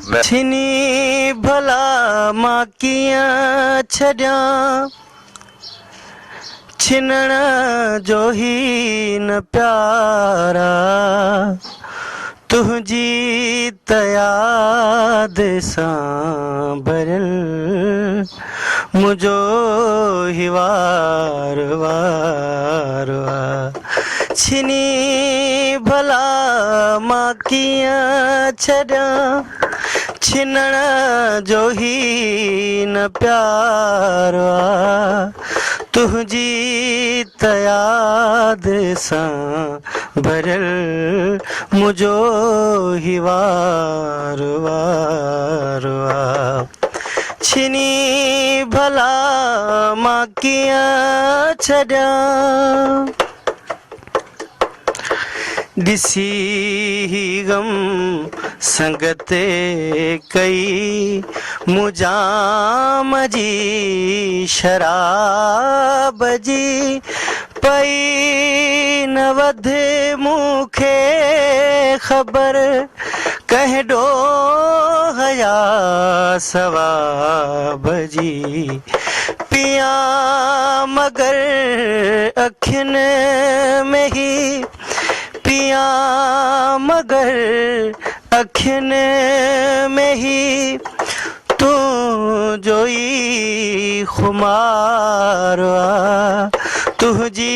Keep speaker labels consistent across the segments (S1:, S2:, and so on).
S1: छिनी भला मां कीअं छॾियां छिनण जो ही न प्यारा तुझी याद सां भरियल मुझो ही वार वार छिनी भला मां कीअं छॾियां छिनण जो ही न प्यार तुझी याद सां भरियल मुझो ही वार वार छिनी भला मां कीअं छॾियां ॾिसी ही गम संगत कई मुजाम जी शराब जी पई न वधे मूंखे ख़बर कहिड़ो हया सवाब जी पिया मगर अखियुनि में ही पिया मगर अखियुनि में ही तूं जो ई खुमार तुझी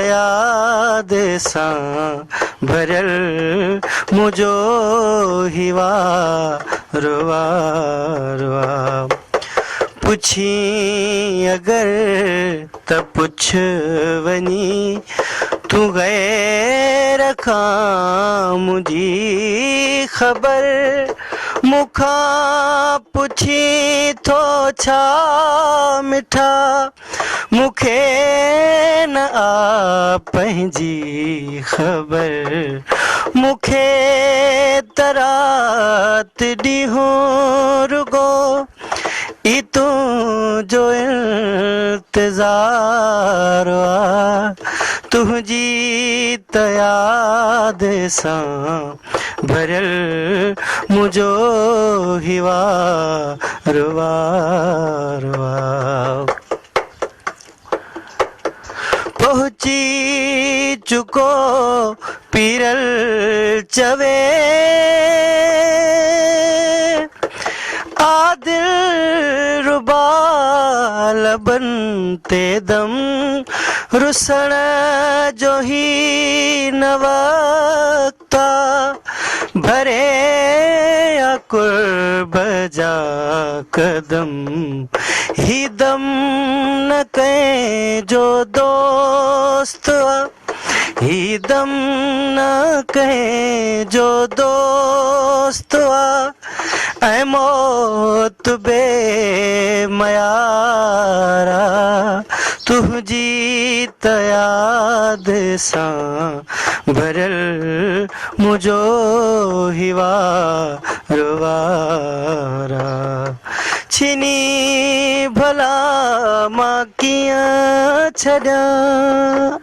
S1: याद सां भरियल मुझो ही वार वार पुछी अगर त पुछ वञी तूं गैर खां मुंहिंजी ख़बर मूंखां पुछी थो छा मिठा मूंखे न आ पंहिंजी ख़बर मूंखे त रात ॾींहुं रुगो ई तुंहिंजो इंतज़ार तुझी याद सां भरियल मुझो ही वार वार पहुची चुको पीरल चवे आदिल रुबा लबन ते दम रुसण जो ही न वक्ता भरे या कुर्ब जा कदम ही दम न कहीं जो दोस्त ही दम न कहीं जो दोस्त ऐ मौत बे मयारा तुझी याद सां भरियल मुझो ही वार वार छिनी भला मां कीअं छॾियां